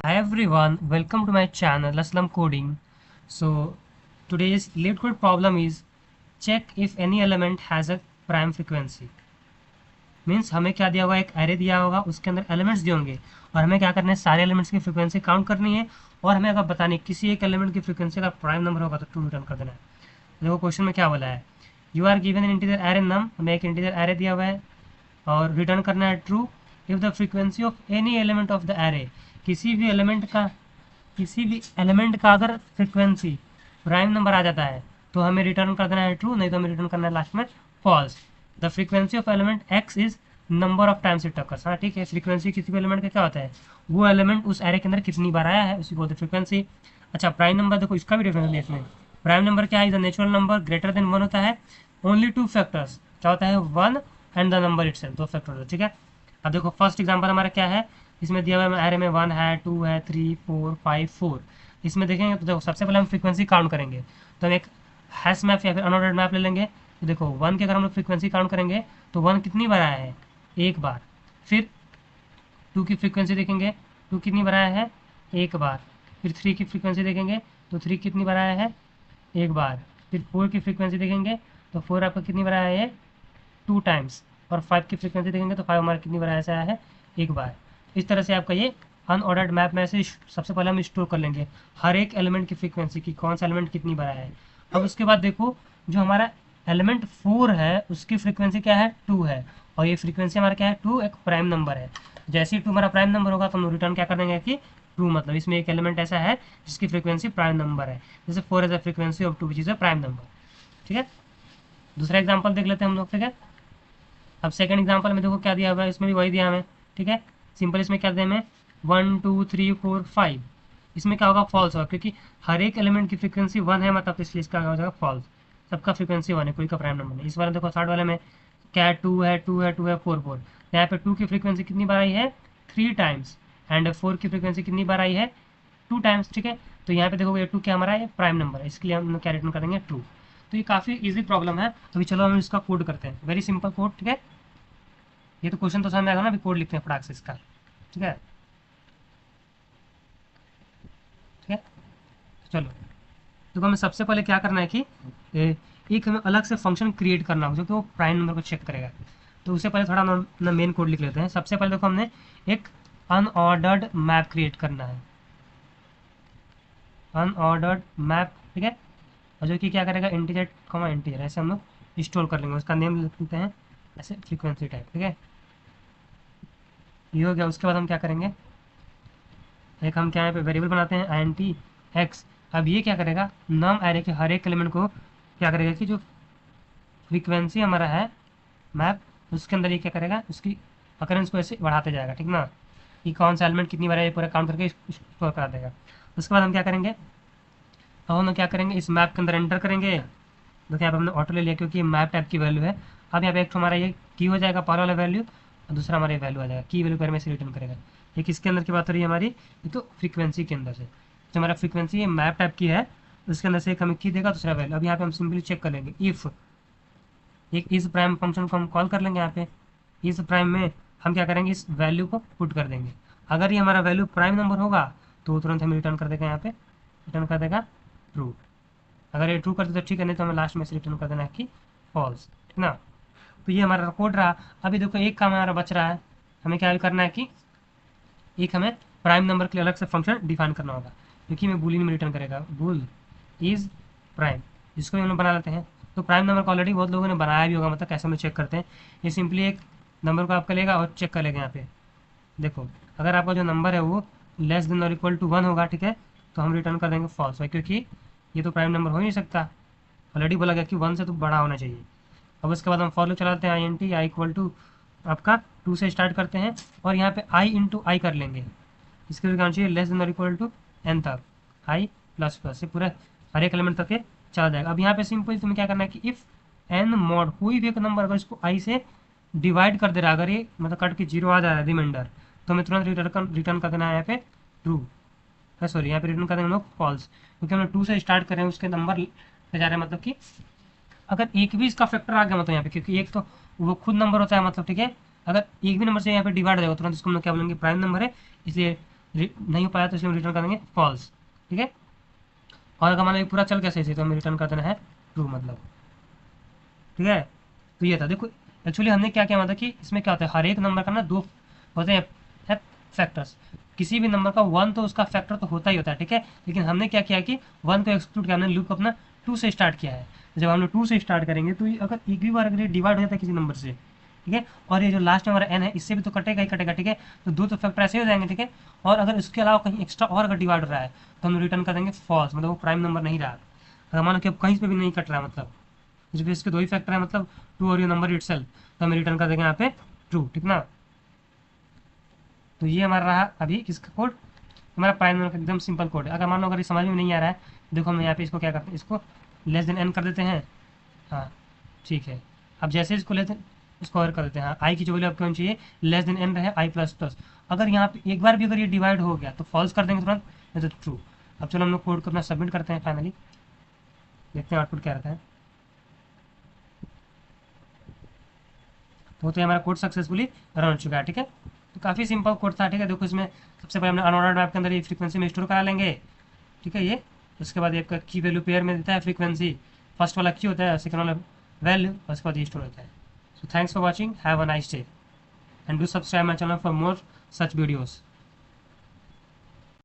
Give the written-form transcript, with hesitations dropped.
Hi everyone, welcome to my channel Aslam Coding. So today's lead code problem is check if any element has a prime frequency. Means हमें क्या दिया होगा, एक array दिया होगा, उसके अंदर एलिमेंट्स दिए होंगे और हमें क्या करना है, सारे एलिमेंट्स की फ्रीक्वेंसी काउंट करनी है और हमें अगर बतानी किसी एक एलिमेंट की फ्रीक्वेंसी का प्राइम नंबर होगा तो ट्रू रिटर्न कर देना है। देखो क्वेश्चन में क्या बोला है, you are given an integer array num, हमें एक इंटीजर एरे दिया हुआ है और रिटर्न करना है true if the frequency of any element of the array, किसी भी एलिमेंट का अगर फ्रीक्वेंसी प्राइम नंबर आ जाता है तो हमें रिटर्न कर देना है ट्रू, नहीं तो हमें रिटर्न करना है लास्ट में falls. The frequency of element X is number of times it occurs. हाँ ठीक है, फ्रीक्वेंसी किसी भी एलिमेंट का क्या होता है, वो एलिमेंट उस एरे के अंदर कितनी बार आया है उसी बोलते हैं फ्रीक्वेंसी। अच्छा, प्राइम नंबर देखो इसका भी डिफरेंस है इसमें। प्राइम नंबर क्या है, is a natural number greater than one होता है, ओनली टू फैक्टर्स क्या होता है, one and the number itself, दो फैक्टर होता है। ठीक है, अब देखो फर्स्ट एग्जांपल हमारा क्या है, इसमें दिया हुआ है एरे में 1 है, 2 है, 3, 4, 5, 4। इसमें देखेंगे तो देखो सबसे पहले हम फ्रीक्वेंसी काउंट करेंगे, तो हम एक हैश मैप या फिर अनऑर्डर्ड मैप ले लेंगे। तो देखो 1 की अगर हम लोग फ्रीक्वेंसी काउंट करेंगे तो 1 कितनी बार आया है, एक बार। फिर 2 की फ्रीक्वेंसी देखेंगे, 2 कितनी बार आया है, एक बार। फिर 3 की फ्रीक्वेंसी देखेंगे तो 3 कितनी बार आया है, एक बार। फिर 4 की फ्रीक्वेंसी देखेंगे तो 4 आपका कितनी बार आया है, 2 टाइम्स। और 5 की फ्रीक्वेंसी देखेंगे तो 5 हमारा कितनी बार ऐसा आया है, एक बार। इस तरह से आपका ये अनऑर्डर्ड मैप में से सबसे पहले हम स्टोर कर लेंगे हर एक एलिमेंट की फ्रीक्वेंसी की, कौन सा एलिमेंट कितनी बार आया है। अब उसके बाद देखो जो हमारा एलिमेंट 4 है उसकी फ्रीक्वेंसी क्या है, 2 है, और ये फ्रीक्वेंसी हमारा क्या है, 2 एक प्राइम नंबर है। जैसे ही 2 हमारा प्राइम नंबर होगा तो हम रिटर्न क्या कर देंगे कि ट्रू, मतलब इसमें एक एलिमेंट ऐसा है जिसकी फ्रीक्वेंसी प्राइम नंबर है, जैसे 4 is the frequency of 2 which is a prime number. ठीक है, दूसरा एग्जाम्पल देख लेते हैं हम लोग। ठीक है, अब सेकंड एग्जांपल में देखो क्या दिया हुआ है, इसमें भी वही दिया हमें। ठीक है, सिंपल इसमें क्या दिया हमें, 1 2 3 4 5। इसमें क्या होगा, फॉल्स होगा, क्योंकि हर एक एलिमेंट की फ्रीक्वेंसी 1 है, मतलब इसलिए इसका हो जाएगा फॉल्स। सबका फ्रीक्वेंसी 1 है, कोई का प्राइम नंबर नहीं। इस वाले देखो थर्ड वाले में क्या है, 2 है, 2 है, 2 है, 4 4। यहाँ पे 2 की फ्रीक्वेंसी कितनी बार आई है, 3 टाइम्स, एंड 4 की फ्रीक्वेंसी कितनी बार आई है, 2 टाइम्स। ठीक है, तो यहाँ पे देखो ये 2 क्या हमारा है, प्राइम नंबर है, इसके लिए हम क्या रिटर्न करेंगे, ट्रू। तो ये काफ़ी इजी प्रॉब्लम है। अभी चलो हम इसका कोड करते हैं, वेरी सिंपल कोड। ठीक है, ये तो क्वेश्चन तो समझ में आएगा ना, अभी कोड लिखते हैं फटाक से इसका। ठीक है, ठीक है, चलो। तो हमें सबसे पहले क्या करना है कि एक हमें अलग से फंक्शन क्रिएट करना होगा जो कि वो प्राइम नंबर को चेक करेगा। तो उससे पहले थोड़ा ना मेन कोड लिख लेते हैं। सबसे पहले देखो हमने एक अनऑर्डर्ड मैप क्रिएट करना है, अनऑर्डर्ड मैप। ठीक है, और जो कि क्या करेगा, इंटीजर कॉमा इंटीजर ऐसे हम लोग स्टोर कर लेंगे, उसका नेम लिख लेते हैं ऐसे फ्रीक्वेंसी टाइप। ठीक है, ये हो गया। उसके बाद हम क्या करेंगे, एक हम क्या यहाँ पे वेरिएबल बनाते हैं INT x। अब ये क्या करेगा, नम एरे के हर एक एलिमेंट को क्या करेगा कि जो फ्रीक्वेंसी हमारा है मैप, उसके अंदर ये क्या करेगा, उसकी अकरेंस को ऐसे बढ़ाते जाएगा। ठीक ना, कि कौन सा एलिमेंट कितनी बार है ये पूरा काउंट करके स्टोर करा देगा। उसके बाद हम क्या करेंगे, अब हम क्या करेंगे, इस मैप के अंदर एंटर करेंगे। देखिए यहाँ पे हमने ऑटो ले लिया क्योंकि मैप टाइप की वैल्यू है। अब यहाँ पे एक तो हमारा ये की हो जाएगा पहला वाला वैल्यू, और दूसरा हमारा ये वैल्यू आ जाएगा, की वैल्यू पर में से रिटर्न करेगा। ये किसके अंदर की बात हो रही है हमारी, ये तो फ्रीक्वेंसी के अंदर से। जो हमारा फ्रीक्वेंसी ये मैप टाइप की है उसके अंदर से एक हमें की देगा, दूसरा वैल्यू। अब यहाँ पे हम सिंपली चेक कर लेंगे, इफ़ एक इस प्राइम फंक्शन को हम कॉल कर लेंगे। यहाँ पे इस प्राइम में हम क्या करेंगे, इस वैल्यू को पुट कर देंगे। अगर ये हमारा वैल्यू प्राइम नंबर होगा तो तुरंत हमें रिटर्न कर देगा, यहाँ पे रिटर्न कर देगा ट्रू। अगर ये ट्रू कर दे तो ठीक है, नहीं तो हमें लास्ट में से रिटर्न कर देना है कि फॉल्स। ठीक ना, तो ये हमारा कोड रहा। अभी देखो एक काम हमारा बच रहा है, हमें क्या करना है कि एक हमें प्राइम नंबर के लिए अलग से फंक्शन डिफाइन करना होगा, क्योंकि हमें बूलियन में रिटर्न करेगा, बुल इज प्राइम, जिसको हम लोग बना लेते हैं। तो प्राइम नंबर को ऑलरेडी बहुत लोगों ने बनाया भी होगा, मतलब कैसे हम लोग चेक करते हैं। ये सिंपली एक नंबर को आपका लेगा और चेक कर लेगा। यहाँ पे देखो अगर आपका जो नंबर है वो लेस देन और इक्वल टू 1 होगा, ठीक है, तो हम रिटर्न कर देंगे फॉल्स, क्योंकि ये तो प्राइम नंबर हो ही नहीं सकता, ऑलरेडी बोला गया कि 1 से तो बड़ा होना चाहिए। अब उसके बाद हम फॉर लूप चलाते हैं, INT i इक्वल टू आपका 2 से स्टार्ट करते हैं और यहाँ पे i इंटू आई कर लेंगे। इसके लिए चाहिए लेस देन और इक्वल टू n तक, i प्लस प्लस से पूरा हर एक एलिमेंट तक के चला जाएगा। अब यहाँ पे सिंपल तुम्हें क्या करना है कि इफ़ n मॉड कोई भी एक नंबर अगर इसको i से डिवाइड कर दे रहा, अगर ये मतलब कट के 0 आ जा रहा है रिमाइंडर, तो हमें तुरंत रिटर्न कर देना है यहाँ पे ट्रू है, सॉरी यहाँ पे रिटर्न कर देंगे हम लोग फॉल्स, क्योंकि हम लोग 2 से स्टार्ट कर रहे हैं, उसके नंबर पे जा रहे हैं, मतलब कि अगर एक भी इसका फैक्टर आ गया मतलब यहाँ पे, क्योंकि एक तो वो खुद नंबर होता है, मतलब ठीक है, अगर एक भी नंबर से यहाँ पे डिवाइड हो जाएगा तुरंत इसको हम लोग क्या बोलेंगे, प्राइम नंबर है। इसलिए नहीं हो पाया तो इसलिए हम रिटर्न कर देंगे फॉल्स। ठीक है, और अगर मान लो पूरा चल गया सही से तो हमें रिटर्न कर देना है ट्रू मतलब। ठीक है, तो ये था। देखो एक्चुअली हमने क्या किया, मतलब कि इसमें क्या होता है, हर एक नंबर का ना दो होते हैं फैक्टर्स। किसी भी नंबर का वन तो उसका फैक्टर तो होता ही होता है। ठीक है, लेकिन हमने क्या किया कि वन को एक्सक्लूड किया, हमने लूप अपना टू से स्टार्ट किया है। जब हम लोग टू से स्टार्ट करेंगे तो ये अगर एक भी बार अगर ये डिवाइड हो जाता है किसी नंबर से, ठीक है, और ये जो लास्ट नंबर एन है इससे भी तो कटेगा ही कटेगा। ठीक है, तो दो तो फैक्टर ऐसे ही हो जाएंगे। ठीक है, और अगर इसके अलावा कहीं एक्स्ट्रा और अगर डिवाइड हो रहा है तो हम रिटर्न कर देंगे फॉल्स, मतलब वो प्राइम नंबर नहीं रहा। अगर मान लो कि अब कहीं पे भी नहीं कट रहा है, मतलब जब इसके दो ही फैक्टर है, मतलब टू और ये नंबर इटसेल्फ, तो हमें रिटर्न कर देंगे यहाँ पे ट्रू। ठीक ना, तो ये हमारा रहा अभी इसका कोड, हमारा प्राइम नंबर का एकदम सिंपल कोड है। अगर मान लो अगर ये समझ में नहीं आ रहा है, देखो हम यहाँ पे इसको क्या करते हैं, इसको लेस देन एन कर देते हैं। हाँ ठीक है, अब जैसे इसको लेस देन इसको और कर देते हैं। हाँ, आई की जो वैल्यू आपको होनी चाहिए लेस देन एन रहे, आई प्लस प्लस। अगर यहाँ पे एक बार भी अगर ये डिवाइड हो गया तो फॉल्स कर देंगे तुरंत, नहीं तो ट्रू। अब चलो हम लोग कोड को अपना सबमिट करते हैं फाइनली, देखते हैं आउटपुट क्या रहता है। तो ये हमारा कोड सक्सेसफुली रन हो चुका है। ठीक है, तो काफ़ी सिंपल कोड था। ठीक है, देखो इसमें सबसे पहले हमने अनऑर्डर्ड मैप के अंदर ये फ्रीक्वेंसी में स्टोर करा लेंगे। ठीक है, ये उसके बाद एक की वैल्यू पेयर में देता है फ्रीक्वेंसी, फर्स्ट वाला की होता है, सेकंड वाला वैल्यू, उसके बाद ये स्टोर होता है। So thanks for watching, have a nice day and do subscribe my channel for more such videos.